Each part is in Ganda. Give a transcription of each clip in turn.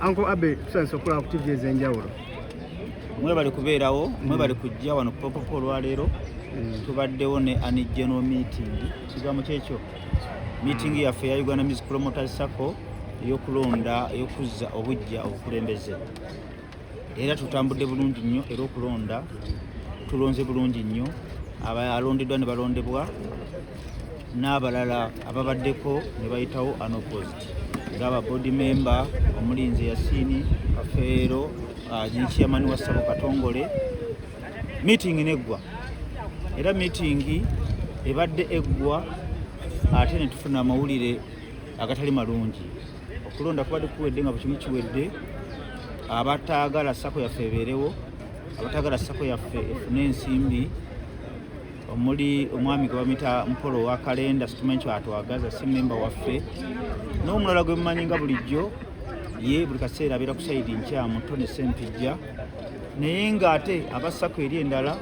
Uncle Abe tusanze okola ku TV ez'enjawulo. Mwebale kubeerawo, mwebale kujja wano protocol olwaleero. Tubaddewo ne Annie General meeting. Kigambo kyekyo. Meeting yaffe ya Uganda Music Promoters Circle eyokulonda eyokuzza obujja obukulembeze. Era tutambudde bulungi nnyo era okulonda tulonze bulungi nnyo. Abalondeddwa ne balondebwa n'abalala ababaddeko ne bayitawo unopposed. Ngaba body member omulinzi Yasini Kafeero chairman wa Sabo Katongole. Meeting neggwa era meeting ebadde eggwa ate ne tufuna amawulire agatali malungi. Okulonda kubadde kuwedde nga bukimu kiwedde. Abataagala Sako yaffe ebeerewo, abataagala Sako yaffe efune ensimbi omuli omwami gwe bamuyita Mpolo wa Kalenda situmencho atwagaza si member waffe n'omulala gwe mumanyi nga bulijjo ye buli kaseera abeera ku sayidi nkyamu Tone Sempijja naye ng'ate abasako eri endala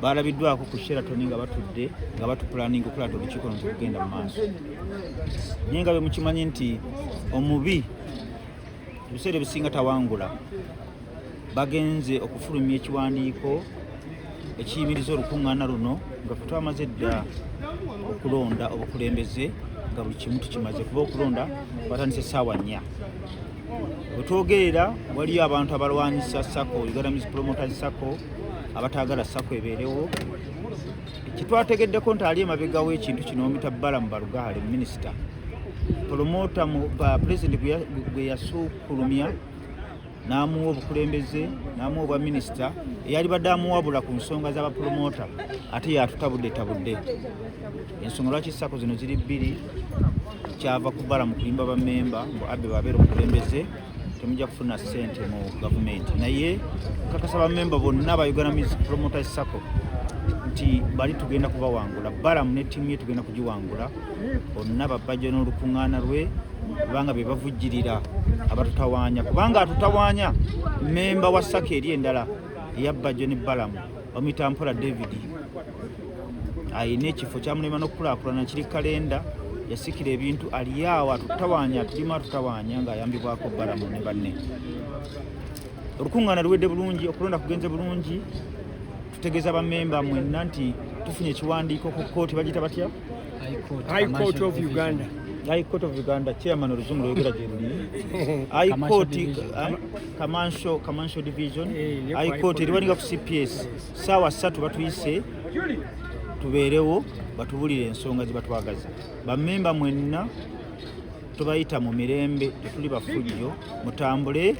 balabiddwako ku Sheraton nga batudde nga batupulaninga okulata olukiiko luno okugenda mu maaso. Naye nga be mukimanyi nti omubi ebiseera ebisinga tawangula bagenze okufulumya ekiwandiiko ekiyimiriza olukuŋŋaana luno nga ffe twamaze dda okulonda obukulembeze nga buli kimu tukimaze kuba okulonda batandise essaawa 4. Bwe twogerera waliyo abantu abalwanyisa Sako Uganda Music Promoters Circle abataagala Sako ebeerewo. Kitwategeddeko nti ali emabega w'ekintu kino omuyita Balamu Balugaale minisita promota mu president gwe yasukulumya n'amuwa obukulembeze n'amuwa obwa minisita eyali badde amuwabula ku nsonga z'abapromota ate yatutabudde. Ensonga lwaki Sako zino ziri bbiri kyava ku Balamu kulimba bammemba mbu Abe babeera obukulembeze temujja kufuna ssente mu gavumenti. Naye nkakasa bammemba bonna ba Uganda Music Promoters Circle nti bali tugenda kubawangula. Balamu ne ttiimu ye tugenda kugiwangula. Bonna babajja n'olukuŋŋaana lwe kubanga be bavujjirira abatutawaanya. Kubanga atutawaanya memba wa Sako eri endala eyabajjo ne Balamu bamuyita Mpola David ayina ekifo kyamulema n'okukulaakulana kiri Kalenda yasikira ebintu aliawo atutawaanya atutawaanya ng'ayambibwako Balamu ne banne. Olukuŋŋaana luwedde bulungi, okulonda kugenze bulungi. Tutegeeza bammemba mwenna nti tufunye ekiwandiiko ku kkooti bagita batya High Court of Uganda. High Court of Uganda chairman oluzungu lwogera gye luli High Court Commercial Division High Court eriwaninga ku CPS saawa 3 batuyise tubeerewo batubulire ensonga zibatwagaza. Bammemba mwenna tubayita mu mirembe tetuli bafujjo mutambule.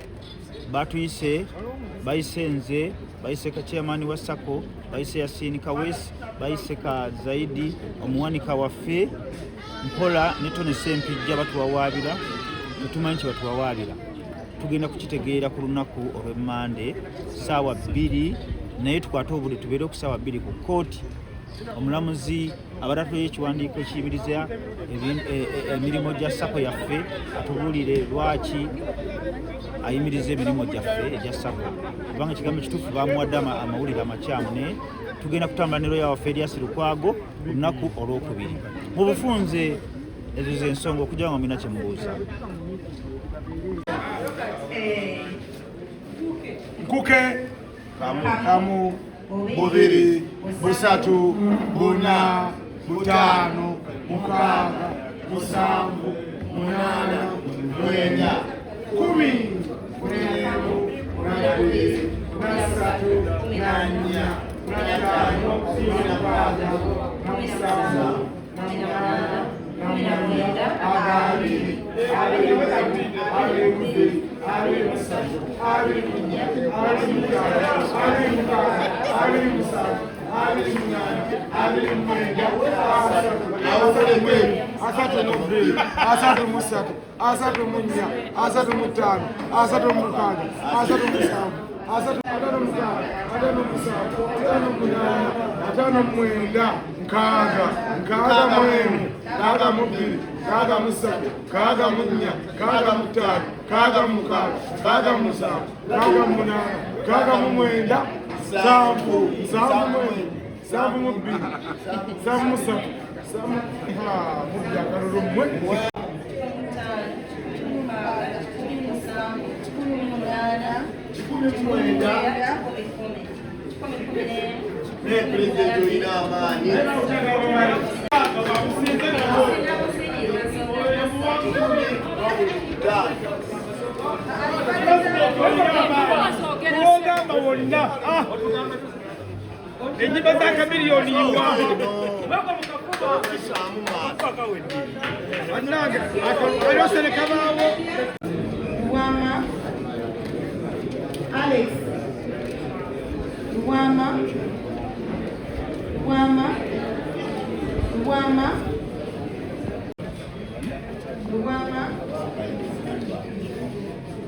Batuyise bayise nze bayise ka chairman wa Sako bayise Yasini Kawesi bayise ka Zaidi omuwanika waffe Mpola ne Tone Sempijja batuwawaabira tetumanyi kye batuwawaabira. Tugenda kukitegeera ku lunaku olw'Emmande ssaawa 2 naye tukwate obudde tubeere ku ssaawa 2 ku kkooti. Omulamuzi abatatu y'ekiwandiiko ekiyimiriza emirimu gya Sako yaffe atubuulire lwaki ayimiriza emirimu gyaffe egya Sako kubanga ekigambo ekituufu bamuwadde amawulire amakyamu naye tugenda kutambula ne lawyer waffe Erias Lukwago ku lunaku olwokubiri. Mu bufunze ezo z'ensonga okujja nga mulina kye mubuuza. Nkuke kamu bubiri busatu buna butaano mukaaga musanvu munaana mwenda 10 mwemu mwabiri mwasatu mwanya mwataano mwamukaaga mwamusanvu mwamunaana mwamwenda abiri abiri abiri musatu abiri munya abiri mukaaga abiri mukaaga abiri musanvu abiri munaana abiri mwenda asatu n'obubiri asatu musatu asatu munya asatu mutaano asatu mukaaga asatu musanvu asatu mukaaga atano musanvu atano munaana atano mwenda nkaaga mwemu nkaaga mubiri nkaaga musatu nkaaga munya nkaaga mutaano nkaaga mukaaga nkaaga musanvu nkaaga munaana nkaaga mwenda nsanvu mwemu nsanvu mubiri nsanvu musatu mubiri akalulu mmwe Luwama Alex Luwama Luwama Luwama Luwama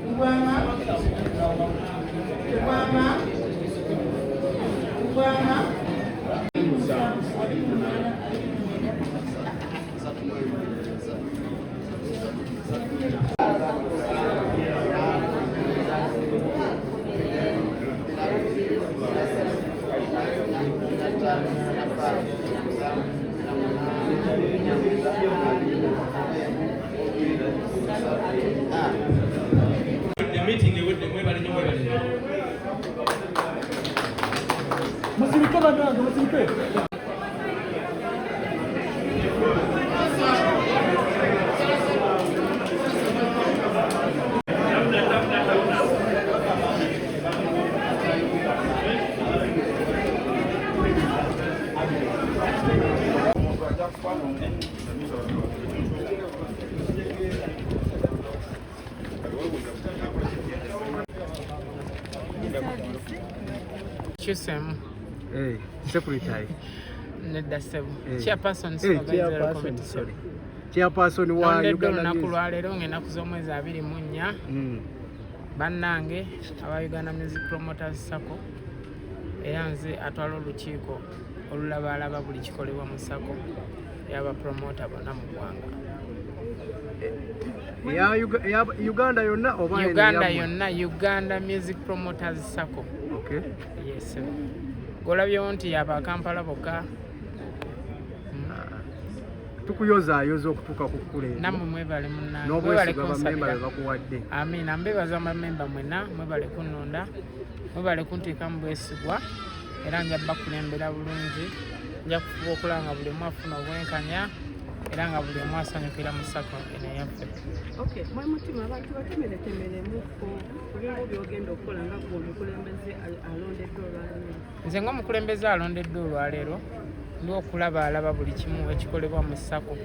Luwama Luwama Luwama Chisem. Hey, secretary. Nedda Sebo. Chairperson supervisor committee. Sorry. Chairperson wa Uganda nakulwalero ng'ennaku z'omwezi 24. Bannange aba Uganda Music Promoters Sacco era nze atwala olukiiko olulabalaba buli kikolebwa mu Sacco y'aba promota bonna mu ggwanga. Uganda yonna oba Uganda yonna, Uganda Music Promoters Sacco. Okay. Yes. Golabyo nti yaba Kampala bokka. Tukuyozaayoza okutuuka ku kukulembera. Nammwe mwebale munnange. N'obwesiga bammemba be bakuwadde. Amiina, mbebaza bammemba mwenna, mwebale kunnonda, mwebale kunteeka mu bwesigwa era nja bakulembera bulungi. Nja kufuba okulanga buli omu afuna obwenkanya era nga buli omu asanyukira mu Sacco eno yaffe. Okay, mwe mutima abantu batemeretemeremu kulinga byogenda okukola nga gwe omukulembeze alondeddwa olwaleero. Nze ng'omukulembeze alondeddwa olwaleero ndi okulabaalaba buli kimu ekikolebwa mu Sacco.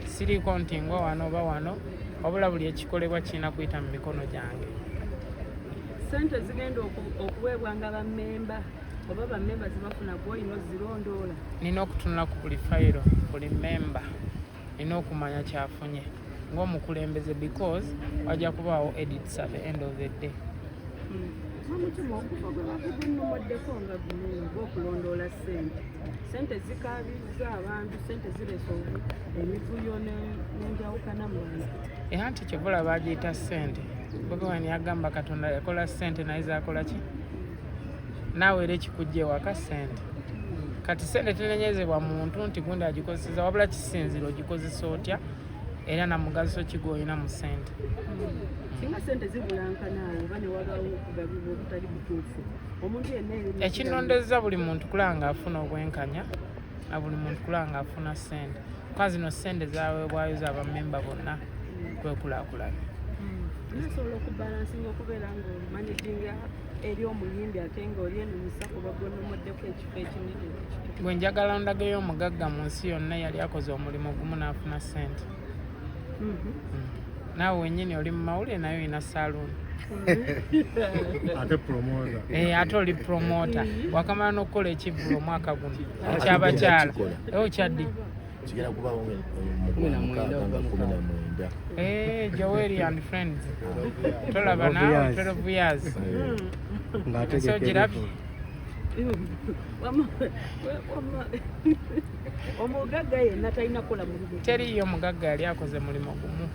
Siriiko nti ngwa wano oba wano, wabula buli ekikolebwa kirina kuyita mu mikono gyange. Ssente zigenda okuweebwanga bammemba oba bammemba zibafuna gw'olina ozirondoola? Nina okutunula ku buli fayiro, buli memba nina okumanya kyafunye ng'omukulembeze because wajja kubaawo edits at the end of the day. Omutima okufa gwe bakugunnomoddeko nga gumu okulondoola ssente. Ssente zikaabizza abantu, ssente zireeta emivuyo n'enjawukana mu bantu. Era nti kyebula bagiyita ssente. Bobi Wine yagamba Katonda yakola ssente naye zaakola ki? Naawe era ekikujja ewaka ssente. Kati ssente tenenyezebwa muntu nti gundi agikozesa wabula kisinziro ogikozesa otya era na mugaso ki gw'olina mu ssente. Singa ssente zibulankana oba ne wabaawo okugabibwa obutali butuufu, omuntu yenna ekinondezza buli muntu kulanga afuna obwenkanya na buli muntu kulanga afuna ssente. Kwa zino ssente zaweebwayo z'abammemba bonna kwekulaakulana. nasobola okubalansinga okubeera ng'omanaginga eri omuyimbi ate ng'oli eno mu Sacco bagonnomoddeko ekifo ekinene. Bwe njagala ndagayo omugagga mu nsi yonna yali akoze omulimu gumu n'afuna ssente. Naawe wennyini oli mu mawulire naye olina saaluuni. Ate promoter. Ate oli promota wakamala n'okukola ekivvulu omwaka guno ekyabakyala okyaddi kigenda kuba mu 19. Joel and friends tolaba naawe 12 years so girabye omugagga yenna talina kukola mulimu. Teriyo omugagga yali akoze mulimu gumu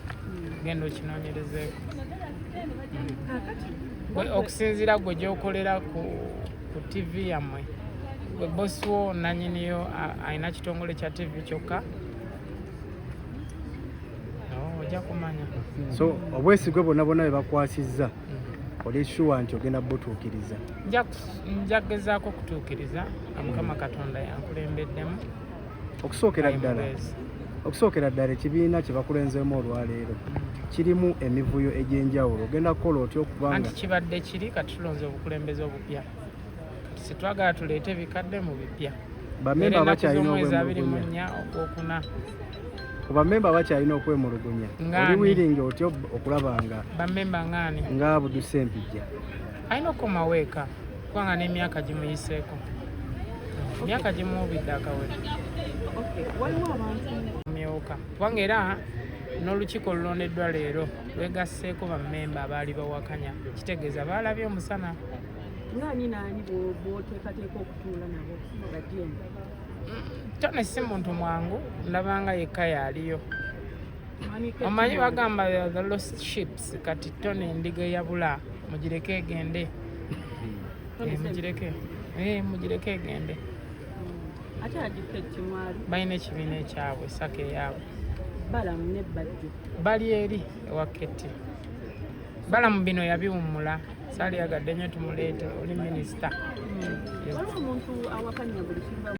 genda okinoonyerezeeko okusinziira gwe gy'okolera ku TV yammwe gwe bosi wo nanyiniyo alina kitongole kya TV kyokka ojja kumanya. So obwesigwe bonna bonna bwe bakwasizza oli sure nti ogenda butuukiriza? Nja kugezaako kutuukiriza nga Mukama Katonda yankulembeddemu. Okusookera ddala ekibiina kye bakulenzeemu olwaleero kirimu emivuyo egy'enjawulo. Ogenda kukola otya okubanga anti kibadde kiri kati tulonze obukulembeze obupya, kati sitwagala tuleete ebikadde mu bipya. Bamemba bakyalina okwemulugunya ogwokuna ku bamemba bakyalina okwemulugunya. Oli wiringi otya okulaba nga bamemba ngaani nga Abudu Ssempijja alina okukomawo eka kubanga n'emyaka gimuyiseeko, emyaka gimuwubidde akawere waliwo abantu myuka kubanga era n'olukiiko olulondeddwa leero lwegasseeko bammemba abaali bawakanya, kitegeeza baalabye omusana. ngaani naani bw'oteekateeka okutuula nabo bajembe? Tone si muntu mwangu, ndabanga yekka yaaliyo. Omanyi bagamba the lost ships, kati Tone endiga eyabula mugireke egende. Mugireke egende. Ate agiffe Kimwali balina ekibiina ekyabwe saka eyaabwe. Balamu ne Bajjo Bali eri ewa Keti. Balamu bino yabiwummula, saali yagadde nnyo tumuleete, oli minisita. waliwo omuntu awakanya buli kiva